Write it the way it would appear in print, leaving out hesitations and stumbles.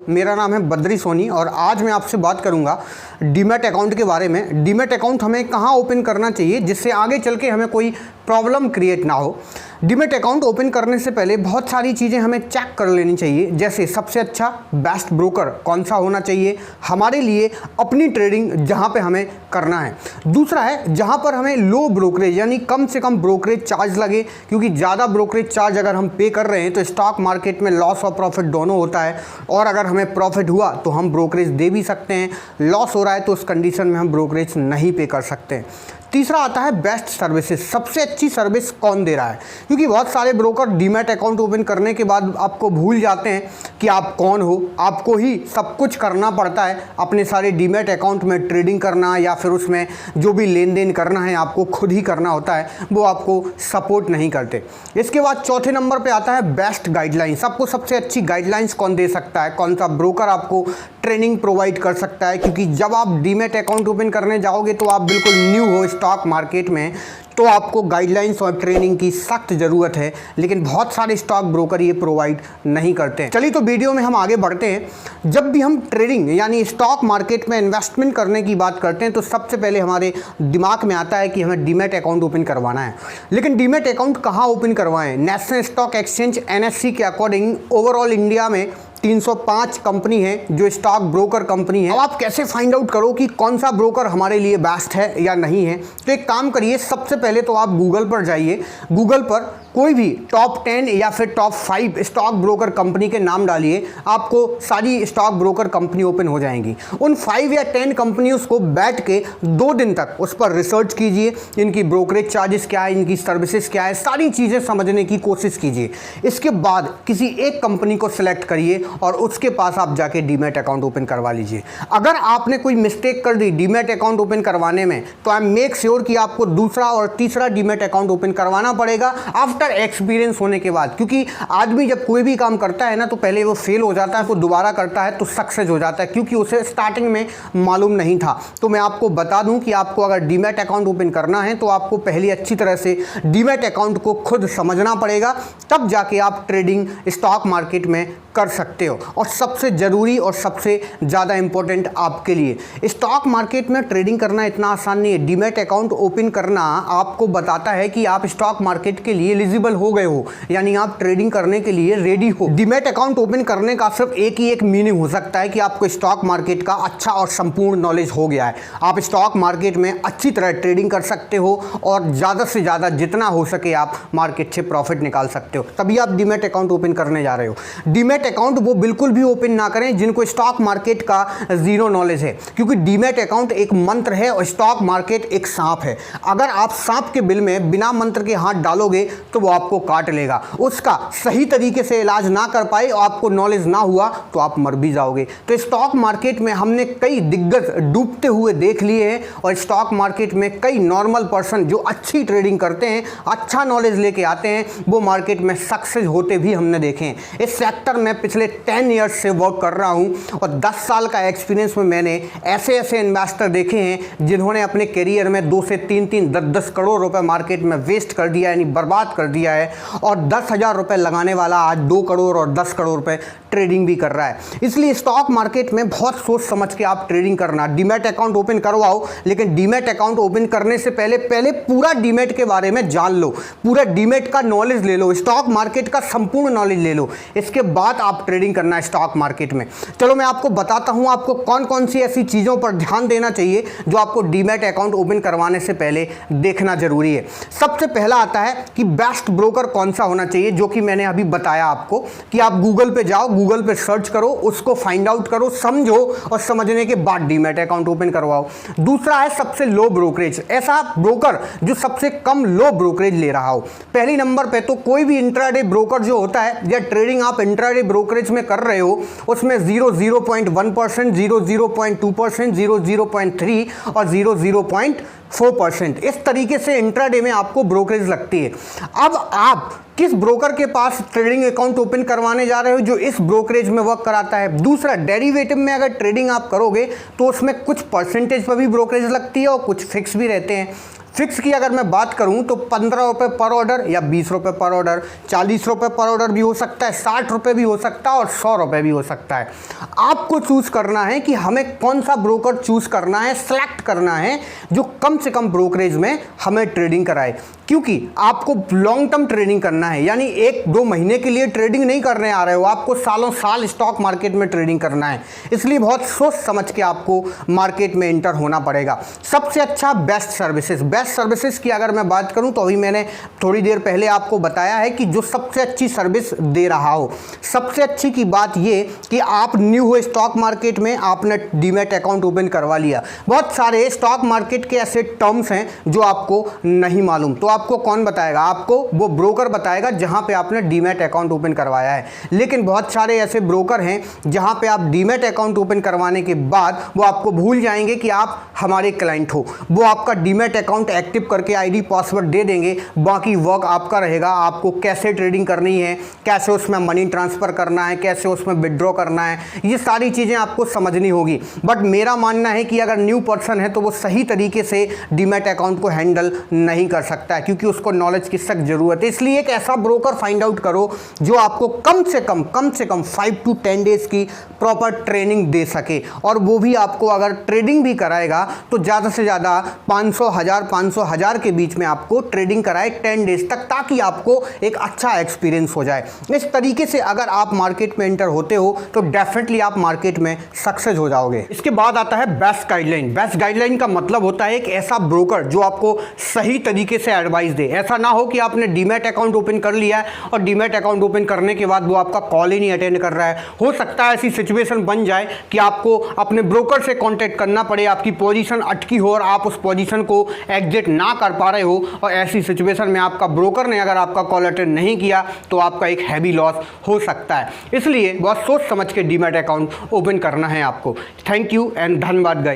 मेरा नाम है बद्री सोनी और आज मैं आपसे बात करूंगा डीमैट अकाउंट के बारे में। डीमैट अकाउंट हमें कहां ओपन करना चाहिए जिससे आगे चल के हमें कोई प्रॉब्लम क्रिएट ना हो। डीमैट अकाउंट ओपन करने से पहले बहुत सारी चीज़ें हमें चेक कर लेनी चाहिए, जैसे सबसे अच्छा बेस्ट ब्रोकर कौन सा होना चाहिए हमारे लिए अपनी ट्रेडिंग जहां पे हमें करना है। दूसरा है जहां पर हमें लो ब्रोकरेज यानी कम से कम ब्रोकरेज चार्ज लगे, क्योंकि ज़्यादा ब्रोकरेज चार्ज अगर हम पे कर रहे हैं तो स्टॉक मार्केट में लॉस और प्रॉफिट दोनों होता है, और अगर हमें प्रॉफिट हुआ तो हम ब्रोकरेज दे भी सकते हैं, लॉस हो रहा है तो उस कंडीशन में हम ब्रोकरेज नहीं पे कर सकते हैं। तीसरा आता है बेस्ट सर्विसेज, सबसे अच्छी सर्विस कौन दे रहा है, क्योंकि बहुत सारे ब्रोकर डीमैट अकाउंट ओपन करने के बाद आपको भूल जाते हैं कि आप कौन हो। आपको ही सब कुछ करना पड़ता है, अपने सारे डीमैट अकाउंट में ट्रेडिंग करना या फिर उसमें जो भी लेन देन करना है आपको खुद ही करना होता है, वो आपको सपोर्ट नहीं करते। इसके बाद चौथे नंबर पर आता है बेस्ट गाइडलाइंस। आपको सबसे अच्छी गाइडलाइंस कौन दे सकता है, कौन सा ब्रोकर आपको ट्रेनिंग प्रोवाइड कर सकता है, क्योंकि जब आप डीमैट अकाउंट ओपन करने जाओगे तो आप बिल्कुल न्यू हो स्टॉक मार्केट में, तो आपको गाइडलाइंस और ट्रेनिंग की सख्त ज़रूरत है, लेकिन बहुत सारे स्टॉक ब्रोकर ये प्रोवाइड नहीं करते हैं। चलिए तो वीडियो में हम आगे बढ़ते हैं। जब भी हम ट्रेडिंग यानी स्टॉक मार्केट में इन्वेस्टमेंट करने की बात करते हैं तो सबसे पहले हमारे दिमाग में आता है कि हमें डीमैट अकाउंट ओपन करवाना है, लेकिन डीमैट अकाउंट कहाँ ओपन करवाएं। नेशनल स्टॉक एक्सचेंज NSE के अकॉर्डिंग ओवरऑल इंडिया में 305 कंपनी है जो स्टॉक ब्रोकर कंपनी है। अब आप कैसे फाइंड आउट करो कि कौन सा ब्रोकर हमारे लिए बेस्ट है या नहीं है, तो एक काम करिए, सबसे पहले तो आप गूगल पर जाइए, गूगल पर कोई भी टॉप 10 या फिर टॉप 5 स्टॉक ब्रोकर कंपनी के नाम डालिए, आपको सारी स्टॉक ब्रोकर कंपनी ओपन हो जाएंगी। उन 5 या 10 कंपनियों को बैठ के 2 दिन तक उस पर रिसर्च कीजिए, इनकी ब्रोकरेज चार्जेस क्या है, इनकी सर्विसेज क्या है, सारी चीज़ें समझने की कोशिश कीजिए। इसके बाद किसी एक कंपनी को सिलेक्ट करिए और उसके पास आप जाके डीमैट अकाउंट ओपन करवा लीजिए। अगर आपने कोई मिस्टेक कर दी डीमैट अकाउंट ओपन करवाने में, तो आई मेक श्योर कि आपको दूसरा और तीसरा डीमैट अकाउंट ओपन करवाना पड़ेगा आफ्टर एक्सपीरियंस होने के बाद, क्योंकि आदमी जब कोई भी काम करता है ना तो पहले वो फेल हो जाता है, वो दोबारा करता है तो सक्सेस हो जाता है, क्योंकि उसे स्टार्टिंग में मालूम नहीं था। तो मैं आपको बता दूं कि आपको अगर डीमैट अकाउंट ओपन करना है तो आपको पहले अच्छी तरह से डीमैट अकाउंट को खुद समझना पड़ेगा, तब जाके आप ट्रेडिंग स्टॉक मार्केट में कर सकते हो। और सबसे ज़रूरी और सबसे ज़्यादा इंपॉर्टेंट आपके लिए, स्टॉक मार्केट में ट्रेडिंग करना इतना आसान नहीं है। डीमैट अकाउंट ओपन करना आपको बताता है कि आप स्टॉक मार्केट के लिए एलिजिबल हो गए हो, यानी आप ट्रेडिंग करने के लिए रेडी हो। डीमैट अकाउंट ओपन करने का सिर्फ एक ही एक मीनिंग हो सकता है कि आपको स्टॉक मार्केट का अच्छा और संपूर्ण नॉलेज हो गया है, आप स्टॉक मार्केट में अच्छी तरह ट्रेडिंग कर सकते हो और ज़्यादा से ज़्यादा जितना हो सके आप मार्केट से प्रॉफिट निकाल सकते हो, तभी आप डीमैट अकाउंट ओपन करने जा रहे हो। डीमैट अकाउंट वो बिल्कुल भी ओपन ना करें जिनको स्टॉक मार्केट का जीरो नॉलेज है, क्योंकि डीमैट अकाउंट एक मंत्र है और स्टॉक मार्केट एक सांप है। अगर आप सांप के बिल में बिना मंत्र के हाथ डालोगे तो वो आपको काट लेगा। उसका सही तरीके से इलाज ना कर पाए और आपको नॉलेज ना हुआ तो आप मर भी जाओगे। तो स्टॉक मार्केट में हमने कई दिग्गज डूबते हुए देख लिए हैं, और स्टॉक मार्केट में कई नॉर्मल पर्सन जो अच्छी ट्रेडिंग करते हैं, अच्छा नॉलेज लेके आते हैं, वो मार्केट में सक्सेस होते भी हमने देखे हैं। इस सेक्टर में पिछले 10 ईयर्स से वर्क कर रहा हूं और 10 साल का एक्सपीरियंस में मैंने ऐसे ऐसे इन्वेस्टर देखे हैं जिन्होंने अपने करियर में 2 से 3 10 करोड़ रुपए मार्केट में वेस्ट कर दिया, यानी बर्बाद कर दिया है, और 10,000 रुपए लगाने वाला आज 2 करोड़ और 10 करोड़ रुपए ट्रेडिंग भी कर रहा है। इसलिए स्टॉक मार्केट में बहुत सोच समझ के आप ट्रेडिंग करना। डीमैट अकाउंट ओपन करवाओ, लेकिन डीमैट अकाउंट ओपन करने से पहले पूरा डीमैट के बारे में जान लो, पूरा डीमैट का नॉलेज ले लो, स्टॉक मार्केट का संपूर्ण नॉलेज ले लो, इसके बाद आप ट्रेडिंग करना है स्टॉक मार्केट में। चलो मैं आपको बताता हूं आपको कौन कौन सी ऐसी चीज़ों पर ध्यान देना चाहिए जो आपको डीमैट अकाउंट ओपन करवाने से पहले देखना जरूरी है। सबसे पहला आता है कि बेस्ट ब्रोकर कौन सा होना चाहिए, जो कि मैंने अभी बताया आपको कि आप गूगल पे जाओ, गूगल पे सर्च करो, उसको फाइंड आउट करो, समझो, और समझने के बाद डीमैट अकाउंट ओपन करवाओ। दूसरा है सबसे लो ब्रोकरेज, ऐसा ब्रोकर जो सबसे कम लो ब्रोकरेज ले रहा हो। पहली नंबर पे तो कोई भी इंट्राडे ब्रोकर जो होता है, या ट्रेडिंग आप इंट्राडे ब्रोकरेज में कर रहे हो, उसमें 0.1%, 0.2%, 0.3 और 0.4%, इस तरीके से इंट्राडे में आपको ब्रोकरेज लगती है। अब आप किस ब्रोकर के पास ट्रेडिंग अकाउंट ओपन करवाने जा रहे हो जो इस ब्रोकरेज में वर्क कराता है। दूसरा, डेरिवेटिव में अगर ट्रेडिंग आप करोगे तो उसमें कुछ परसेंटेज पर भी ब्रोकरेज लगती है और कुछ फिक्स भी रहते हैं। फिक्स की अगर मैं बात करूं तो 15 रुपये पर ऑर्डर या 20 रुपये पर ऑर्डर, 40 रुपये पर ऑर्डर भी हो सकता है, 60 रुपये भी हो सकता है और 100 रुपये भी हो सकता है। आपको चूज़ करना है कि हमें कौन सा ब्रोकर चूज़ करना है, सेलेक्ट करना है जो कम से कम ब्रोकरेज में हमें ट्रेडिंग कराए, क्योंकि आपको लॉन्ग टर्म ट्रेडिंग करना है। यानी 1-2 महीने के लिए ट्रेडिंग नहीं करने आ रहे हो, आपको सालों साल स्टॉक मार्केट में ट्रेडिंग करना है। इसलिए बहुत सोच समझ के आपको मार्केट में एंटर होना पड़ेगा। सबसे अच्छा बेस्ट सर्विसेज की अगर मैं बात करूं तो अभी मैंने थोड़ी देर पहले आपको बताया है कि जो सबसे अच्छी सर्विस दे रहा हो। सबसे अच्छी की बात ये कि आप न्यू हो स्टॉक मार्केट में, आपने डीमैट अकाउंट ओपन करवा लिया। बहुत सारे स्टॉक मार्केट के ऐसे टर्म्स हैं जो आपको नहीं मालूम, तो आपको कौन बताएगा? आपको वो ब्रोकर बताएगा जहां पे आपने डीमैट अकाउंट ओपन करवाया है। लेकिन बहुत सारे ऐसे ब्रोकर हैं जहां पे आप डीमैट अकाउंट ओपन करवाने के बाद वो आपको भूल जाएंगे कि आप हमारे क्लाइंट हो। वो आपका डीमैट अकाउंट एक्टिव करके आईडी पासवर्ड दे देंगे, बाकी वर्क आपका रहेगा। आपको कैसे ट्रेडिंग करनी है, कैसे उसमें मनी ट्रांसफ़र करना है, कैसे उसमें विड्रॉ करना है, ये सारी चीज़ें आपको समझनी होगी। बट मेरा मानना है कि अगर न्यू पर्सन है तो वो सही तरीके से डीमैट अकाउंट को हैंडल नहीं कर सकता है, क्योंकि उसको नॉलेज की सख्त ज़रूरत है। इसलिए एक ऐसा ब्रोकर फाइंड आउट करो जो आपको कम से कम 5 to 10 डेज़ की प्रॉपर ट्रेनिंग दे सके, और वो भी आपको अगर ट्रेडिंग भी कराएगा तो ज़्यादा से ज़्यादा 500,000 के बीच में आपको ट्रेडिंग कराए 10 डेज तक, ताकि आपको एक अच्छा एक्सपीरियंस हो जाए। इस तरीके से अगर आप मार्केट में एंटर होते हो तो डेफिनेटली आप मार्केट में सक्सेस हो जाओगे। इसके बाद आता है बेस्ट गाइडलाइन। बेस्ट गाइडलाइन का मतलब होता है एक ऐसा ब्रोकर जो आपको सही तरीके से एडवाइस दे। ऐसा ना हो कि आपने डीमैट अकाउंट ओपन कर लिया है और डीमैट अकाउंट ओपन करने के बाद वो आपका कॉल ही नहीं अटेंड कर रहा है। हो सकता है ऐसी सिचुएशन बन जाए कि आपको अपने ब्रोकर से कांटेक्ट करना पड़े, आपकी पोजीशन अटकी हो और आप उस पोजीशन को एग्जिट ना कर पा रहे हो, और ऐसी सिचुएशन में आपका ब्रोकर ने अगर आपका कॉल अटेंड नहीं किया तो आपका एक हैवी लॉस हो सकता है। इसलिए बहुत सोच समझ के डीमैट अकाउंट ओपन करना है आपको। थैंक यू एंड धन्यवाद गाइस।